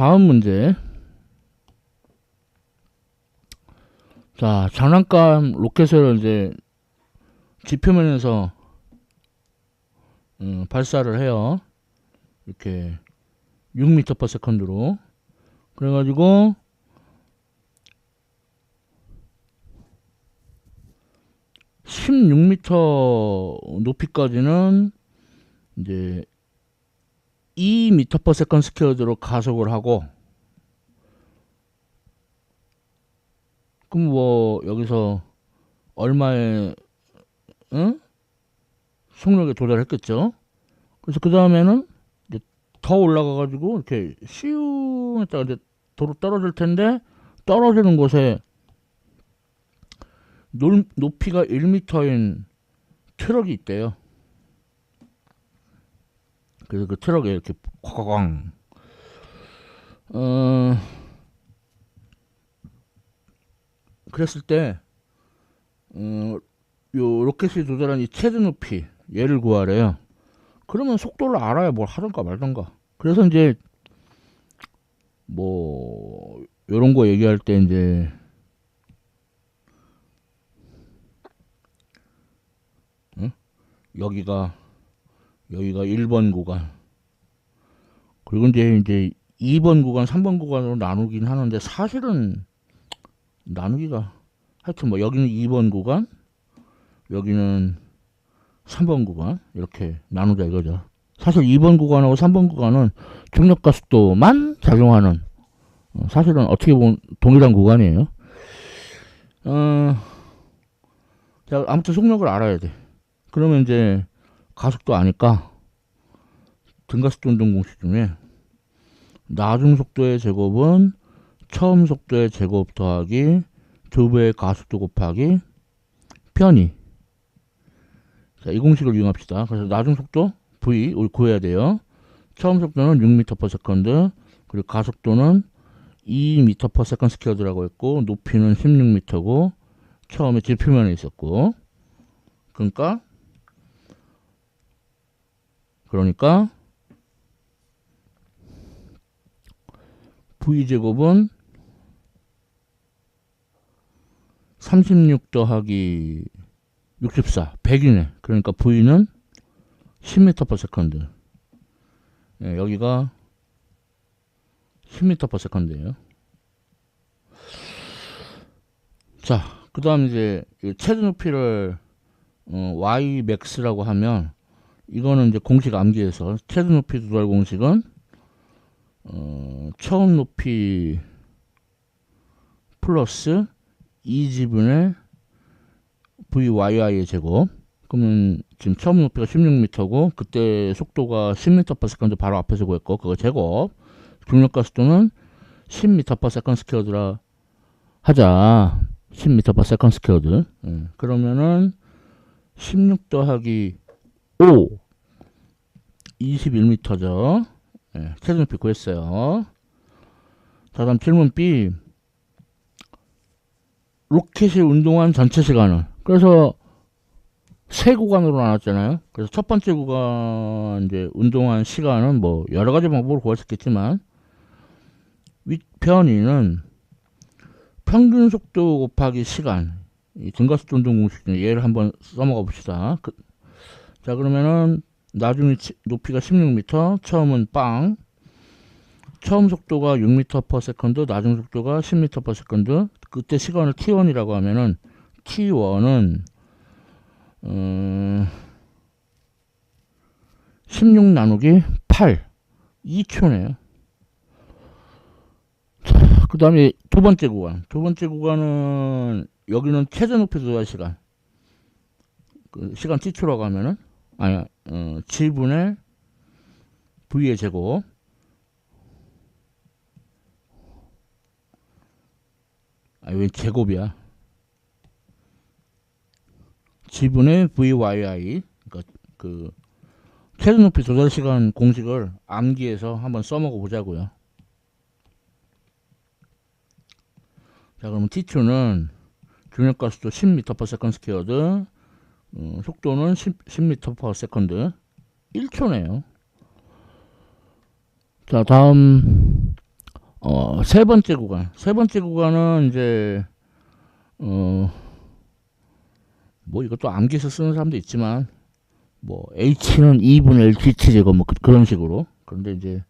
다음 문제. 자, 장난감 로켓을 이제 지표면에서 발사를 해요. 이렇게 6m/s로. 그래가지고 16m 높이까지는 이제 2m/s/로 가속을 하고, 그럼 뭐 여기서 얼마의 속력에 도달했겠죠. 그래서 그 다음에는 더 올라가가지고 이렇게 시우 했다가 이제 도로 떨어질 텐데, 떨어지는 곳에 높이가 1m인 트럭이 있대요. 그래서 그 트럭에 이렇게 쾅쾅 그랬을 때 요 로켓이 도달한 이 최대 높이 얘를 구하래요. 그러면 속도를 알아야 뭘 하던가 말던가. 그래서 이제 뭐 요런 거 얘기할 때 이제 여기가 1번 구간, 그리고 이제 2번 구간, 3번 구간으로 나누긴 하는데, 사실은 나누기가, 하여튼 뭐 여기는 2번 구간, 여기는 3번 구간, 이렇게 나누자 이거죠. 사실 2번 구간하고 3번 구간은 중력과 속도만 작용하는, 사실은 어떻게 보면 동일한 구간이에요. 자, 아무튼 속력을 알아야 돼. 그러면 이제 가속도 아니까 등가속도 운동 공식 중에 나중 속도의 제곱은 처음 속도의 제곱 더하기 2배의 가속도 곱하기 편이. 자, 이 공식을 이용합시다. 그래서 나중 속도 V 우리 구해야 돼요. 처음 속도는 6m/s, 그리고 가속도는 2m/s/라고 했고, 높이는 16m고 처음에 지표면에 있었고, 그러니까 V제곱은 36 더하기 64, 100이네. 그러니까 V는 10m/s. 예, 여기가 10m/s예요. 자, 그 다음 이제 최대 높이를 Ymax라고 하면, 이거는 이제 공식 암기해서, 최대 높이 도달 공식은 처음 높이 플러스 2지분의 VYI의 제곱. 그러면 지금 처음 높이가 16m고 그때 속도가 10m/s 바로 앞에서 구했고, 그거 제곱. 중력과 속도는 10m/s/라 하자. 10m/s. 그러면은 16 더하기 5, 21m죠. 최대 높이 구했어요. 자, 다음 질문 B. 로켓이 운동한 전체 시간은, 그래서 세 구간으로 나눴잖아요. 그래서 첫 번째 구간 이제 운동한 시간은 뭐 여러 가지 방법으로 구할 수 있겠지만, 윗편이는 평균 속도 곱하기 시간, 이 등가속도 운동 공식 중에 얘를 한번 써먹어 봅시다. 자, 그러면은 나중에 높이가 16m, 처음은 빵, 처음 속도가 6m/s, 나중 속도가 10m/s. 그때 시간을 t1이라고 하면은 t1은 16 나누기 8, 2초네요. 그 다음에 두 번째 구간은 여기는 최대 높이 도달 시간, 그 시간 t초라고 하면은 아니야, g분의 v의 제곱. 왜 제곱이야? g분의 vyI. 그러니까 그 최대 높이 도달 시간 공식을 암기해서 한번 써먹어 보자고요. 자, 그러면 t2는 중력과 속도 10m/s, 속도는 10m/s, 1초네요. 자, 다음 세 번째 구간. 세 번째 구간은 이제, 뭐 이것도 암기해서 쓰는 사람도 있지만, 뭐, h는 2분의 1 dt 제곱, 뭐, 그런 식으로. 그런데 이제,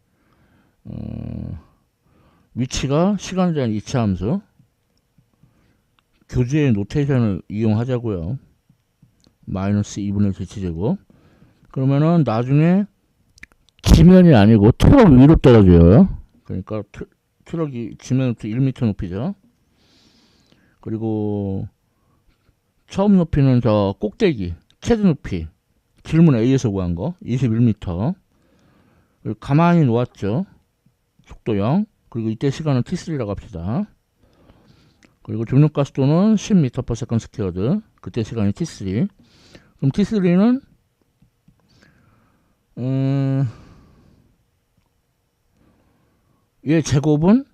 위치가 시간에 대한 이차함수. 교재의 노테이션을 이용하자고요. 마이너스 2분의 1 dt 제곱. 그러면은 나중에 지면이 아니고 트럭 위로 떨어져요. 그러니까 트럭이 지면부터 1m 높이죠. 그리고 처음 높이는 저 꼭대기 최대 높이 질문 A에서 구한 거 21m. 그리고 가만히 놓았죠. 속도 0. 그리고 이때 시간은 t3라고 합시다. 그리고 중력가속도는 10m/s². 그때 시간이 t3. 그럼 t3는 얘 제곱은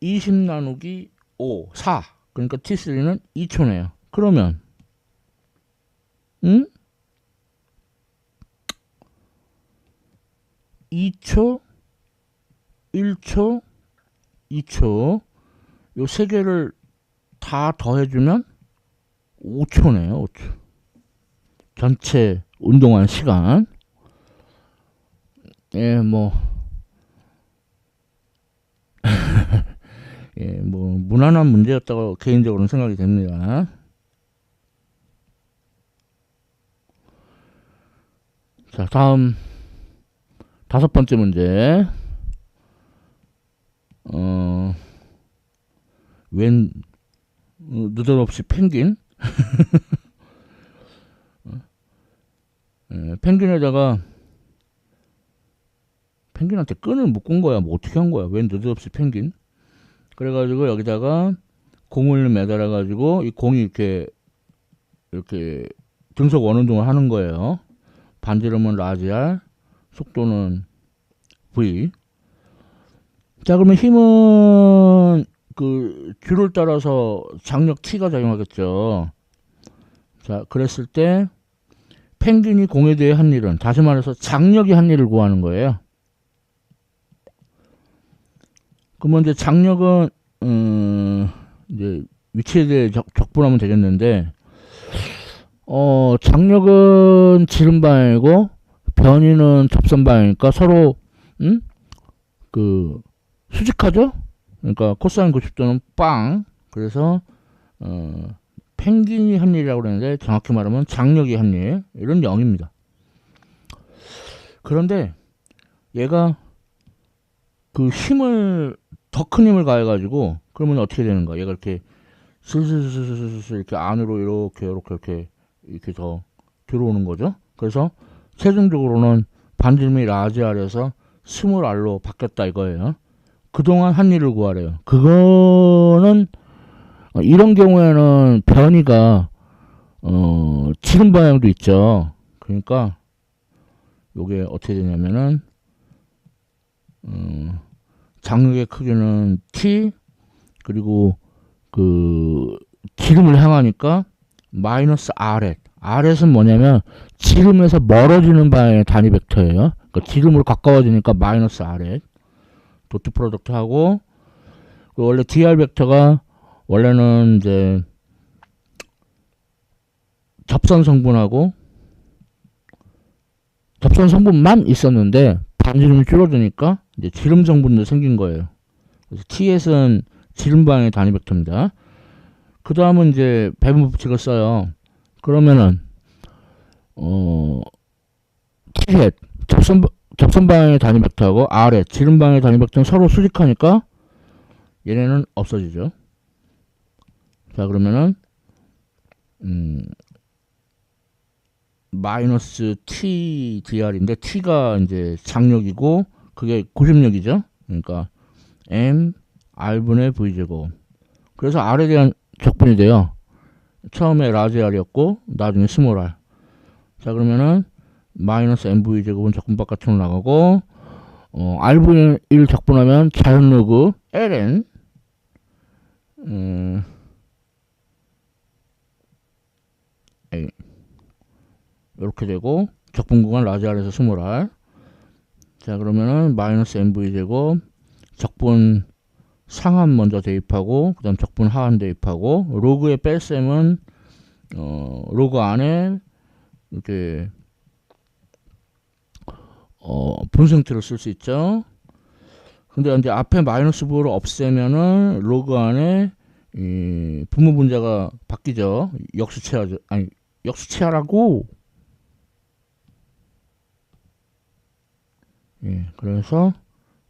20 나누기 5, 4. 그러니까 t3는 2초네요. 그러면 2초, 1초, 2초 요 세 개를 다 더해주면 5초네요. 5초. 전체 운동한 시간. 예, 뭐 예, 뭐 무난한 문제였다고 개인적으로는 생각이 됩니다. 자, 다음 다섯 번째 문제. 웬 느닷없이 펭귄? 예, 펭귄에다가 펭귄한테 끈을 묶은 거야. 뭐 어떻게 한 거야? 웬 느닷없이 펭귄? 그래가지고 여기다가 공을 매달아가지고 이 공이 이렇게 등속 원운동을 하는 거예요. 반지름은 라지 R, 속도는 V. 자, 그러면 힘은 그 줄을 따라서 장력 T가 작용하겠죠. 자, 그랬을 때 펭귄이 공에 대해 한 일은, 다시 말해서 장력이 한 일을 구하는 거예요. 그러면 이제 장력은 이제 위치에 대해 적분하면 되겠는데, 장력은 지름 방향이고 변이는 접선 방향이니까 서로 그 수직하죠? 그러니까 코사인 90도는 빵. 그래서 펭귄이 한 일이라고 그러는데 정확히 말하면 장력이 한 일. 이런 0입니다. 그런데 얘가 그 힘을 더 큰 힘을 가해가지고 그러면 어떻게 되는 거야? 얘가 이렇게 슬슬슬슬슬 이렇게 안으로 이렇게 더 들어오는 거죠. 그래서 최종적으로는 반지름이 라지 R에서 스몰 R로 바뀌었다 이거예요. 그동안 한 일을 구하래요. 그거는 이런 경우에는 변이가 지름 방향도 있죠. 그러니까 요게 어떻게 되냐면은 장력의 크기는 T, 그리고 그 지름을 향하니까 마이너스 R햇. R햇은 뭐냐면 지름에서 멀어지는 방향의 단위 벡터예요. 그러니까 지름으로 가까워지니까 마이너스 R햇. 도트 프로덕트 하고, 원래 dr 벡터가 원래는 이제 접선 성분하고 접선 성분만 있었는데 반지름이 줄어드니까 이제 지름 성분도 생긴 거예요. 그래서 t햇은 지름 방향의 단위 벡터입니다. 그 다음은 이제 배분 법칙을 써요. 그러면은 t햇 접선 방향의 단위 벡터하고 R의 지름 방향의 단위 벡터는 서로 수직하니까 얘네는 없어지죠. 자, 그러면은 마이너스 T dr인데 T가 이제 장력이고 그게 고심력이죠. 그러니까 M R분의 V제곱. 그래서 R에 대한 적분이 돼요. 처음에 라지 R이었고 나중에 스몰 R. 자, 그러면은 마이너스 MV제곱은 적분 바깥으로 나가고 R분의 1 적분하면 자연로그 ln 이렇게 되고 적분 구간 라지 R에서 스몰 R. 자, 그러면은 마이너스 MV제곱 적분 상한 먼저 대입하고 그 다음 적분 하한 대입하고 로그의 뺄셈은 로그 안에 이렇게 분생틀을 쓸 수 있죠. 근데 이제 앞에 마이너스 부호를 없애면은 로그 안에 이 분모 분자가 바뀌죠. 역수치하죠. 아니 역수치하라고. 예, 그래서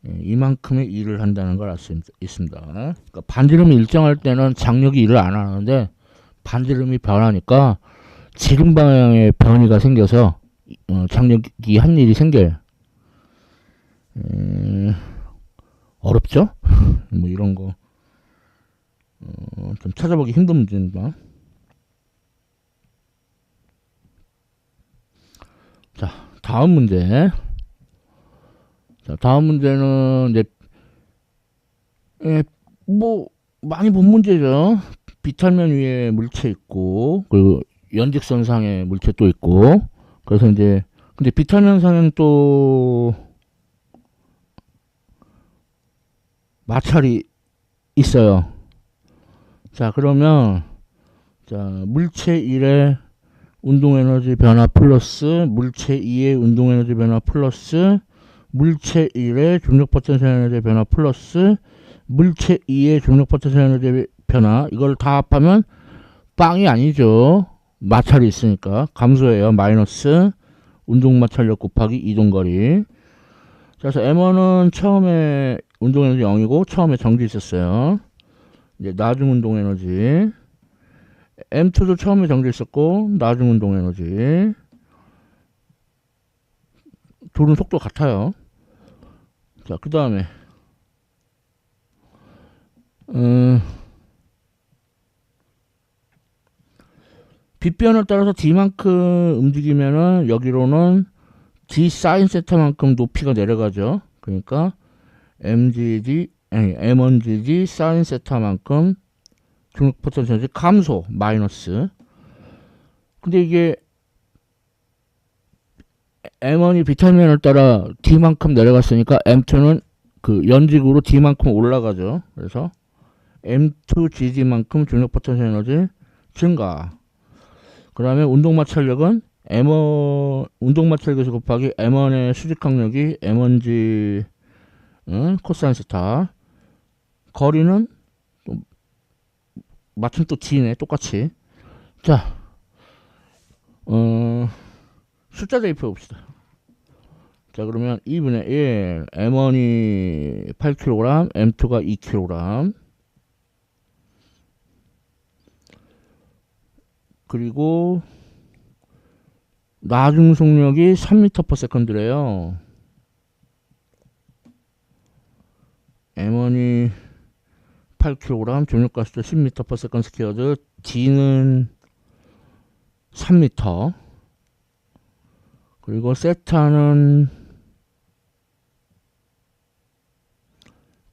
이만큼의 일을 한다는 걸 알 수 있습니다. 그러니까 반지름이 일정할 때는 장력이 일을 안 하는데 반지름이 변하니까 지름 방향의 변이가 생겨서 장력이 한 일이 생겨요. 어렵죠? 뭐 이런 거 좀 찾아보기 힘든 문제입니다. 자, 다음 문제. 자, 다음 문제는 이제 뭐 많이 본 문제죠. 비탈면 위에 물체 있고 그리고 연직선상에 물체 또 있고 그래서 이제 근데 비탈면상에는 또 마찰이 있어요. 자, 그러면 자, 물체 1의 운동에너지 변화 플러스 물체 2의 운동에너지 변화 플러스 물체 1의 중력 포텐셜 에너지 변화 플러스 물체 2의 중력 포텐셜 에너지 변화 이걸 다 합하면 빵이 아니죠. 마찰이 있으니까 감소해요. 마이너스 운동 마찰력 곱하기 이동거리. 그래서 M1은 처음에 운동에너지 0이고 처음에 정지 있었어요. 이제 나중 운동에너지 M2도 처음에 정지 있었고 나중 운동에너지 둘은 속도 같아요. 자, 그 다음에 빗변을 따라서 D만큼 움직이면은 여기로는 D 사인 세타만큼 높이가 내려가죠. 그러니까 M1GG 사인 세타만큼 중력 포텐셜이 감소 마이너스. 근데 이게 M1이 비탈면을 따라 D만큼 내려갔으니까 M2는 그 연직으로 D만큼 올라가죠. 그래서 M2GG만큼 중력 포텐셜 에너지 증가. 그 다음에 운동 마찰력은 M1 운동 마찰력에서 곱하기 M1의 수직 강력이 M1G 코사인 세타. 거리는 또 마침 또 D네 똑같이. 자, 숫자 대입해 봅시다. 자, 그러면 2분의 1 M1이 8kg M2가 2kg 그리고 나중 속력이 3m/s래요. M1이 8kg 중력가속도 10m/s 스퀘어드 D는 3m 그리고 세타는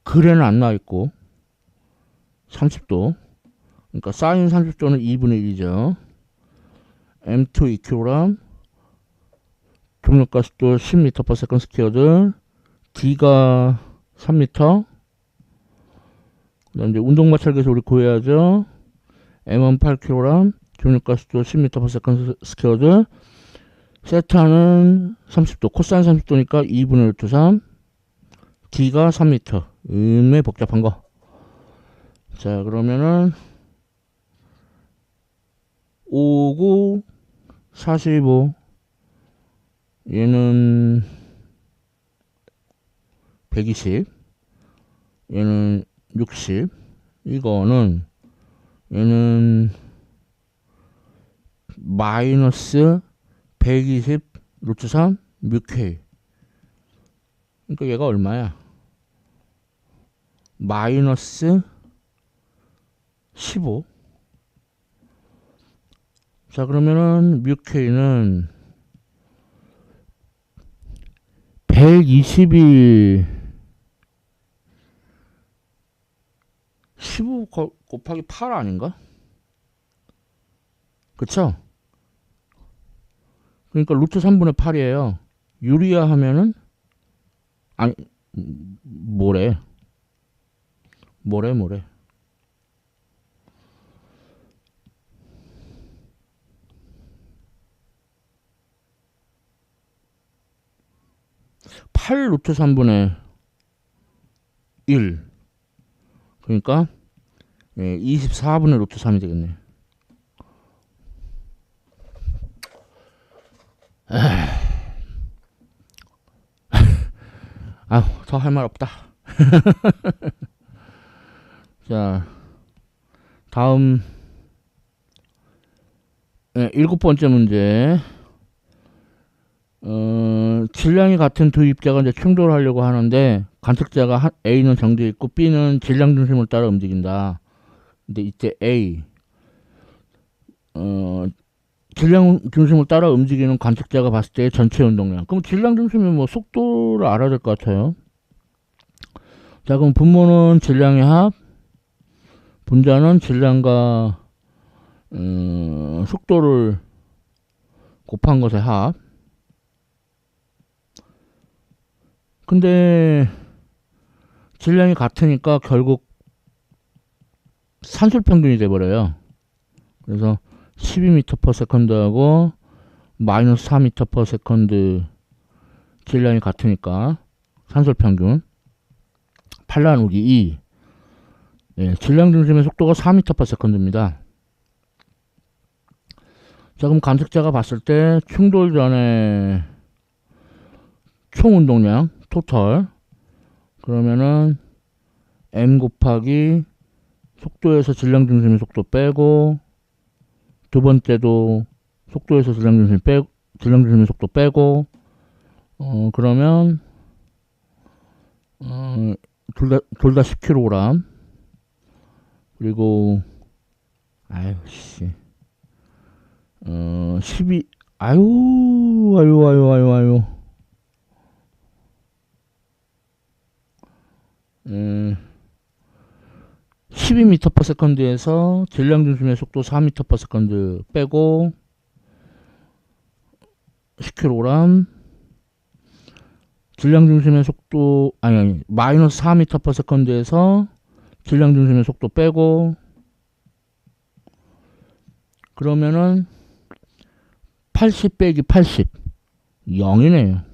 글에는 안 나와있고 30도 그러니까 사인 30도는 2분의 1이죠. M2 2kg 중력가속도 10m/s 스퀘어드 D가 3m 그다음 이제 운동마찰계에서 우리 구해야죠. M1 8kg 중력가속도 10m/s 스퀘어드 세타는 30도 코사인 30도니까 2분의 루트 3 D가 3m 복잡한 거. 자, 그러면은 5, 9, 45 얘는 120 얘는 60 이거는 얘는 마이너스 120 루트 3 뮤K 그러니까 얘가 얼마야? 마이너스 15. 자, 그러면은 뮤K는 120이 15 곱하기 8 아닌가? 그쵸? 그러니까 루트 3분의 8이에요. 유리화 하면은 아니 뭐래? 뭐래. (8 루트 3분의 1) 그러니까 24분의 루트 3이 되겠네. 더 할 말 없다. 자, 다음 7번째 문제. 질량이 같은 두 입자가 이제 충돌하려고 하는데 관측자가 A는 정지해 있고 B는 질량 중심을 따라 움직인다. 근데 이때 A 질량 중심을 따라 움직이는 관측자가 봤을 때 전체 운동량. 그럼 질량 중심이 뭐 속도를 알아야 될 것 같아요. 자, 그럼 분모는 질량의 합, 분자는 질량과 속도를 곱한 것의 합. 근데 질량이 같으니까 결국 산술평균이 돼버려요. 그래서 12m/s 하고 마이너스 4m/s 질량이 같으니까 산술평균 8 나누기 2. 질량 중심의 속도가 4m/s입니다. 자, 그럼 관측자가 봤을 때 충돌 전에 총 운동량 토탈 그러면은 m 곱하기 속도에서 질량 중심의 속도 빼고 두 번째도 속도에서 질량 중심의 속도 빼고 그러면 둘 다 10kg 그리고 12 12m/s에서 질량 중심의 속도 4m/s 빼고 10kg 질량 중심의 속도 마이너스 4m/s에서 질량 중심의 속도 빼고 그러면은 80 빼기 80 0이네요.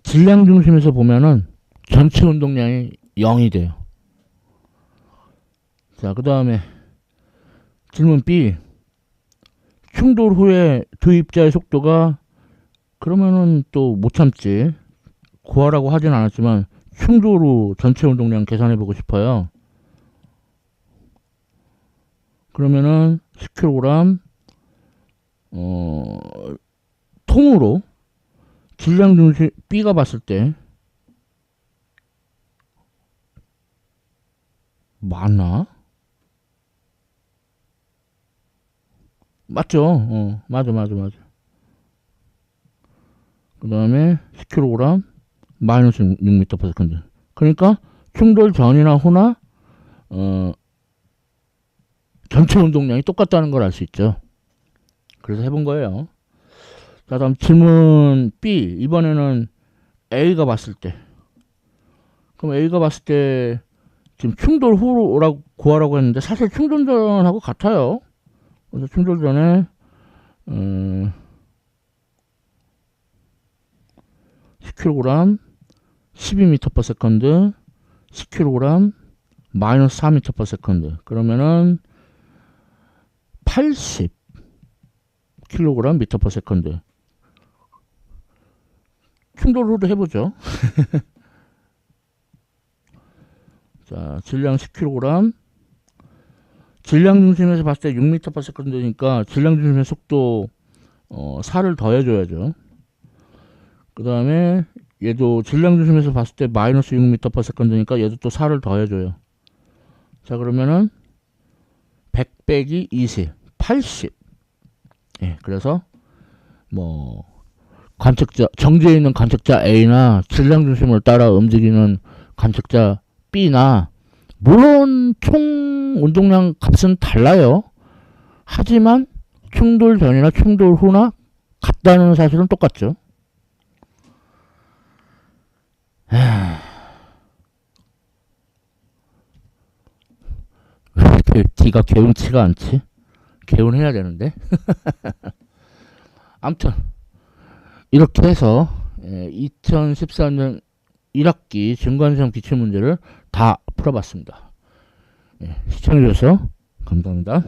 질량 중심에서 보면은 전체 운동량이 0이 돼요. 자, 그 다음에 질문 B. 충돌 후에 두 입자의 속도가 그러면은 또 못 참지. 구하라고 하진 않았지만 충돌 후 전체 운동량 계산해 보고 싶어요. 그러면은 10kg 통으로 질량 중심 B가 봤을 때 맞나? 맞죠? 맞아. 그 다음에 10kg 마이너스 6m/s. 그러니까 충돌 전이나 후나 전체 운동량이 똑같다는 걸 알 수 있죠. 그래서 해본 거예요. 자, 다음 질문 B. 이번에는 A가 봤을 때. 그럼 A가 봤을 때 지금 충돌 후라고 구하라고 했는데 사실 충돌 전하고 같아요. 그래서 충돌 전에 10kg 12m/s 10kg 마이너스 4m/s 그러면은 80 kg m/s. 충돌 후로 해보죠. 자, 질량 10kg 질량 중심에서 봤을 때 6m/s니까 질량 중심의 속도 4를 더해줘야죠. 그 다음에 얘도 질량 중심에서 봤을 때 마이너스 6m/s니까 얘도 또 4를 더해줘요. 자, 그러면은 100 빼기 20 80. 그래서 뭐 관측자 정지해 있는 관측자 A나 질량 중심을 따라 움직이는 관측자 B나 물론 총 운동량 값은 달라요. 하지만 충돌 전이나 충돌 후나 같다는 사실은 똑같죠. 왜 이렇게 D가 개운치가 않지? 개운해야 되는데. 아무튼 이렇게 해서 2013년 1학기 증권시험 기출문제를 다 풀어봤습니다. 시청해주셔서 감사합니다.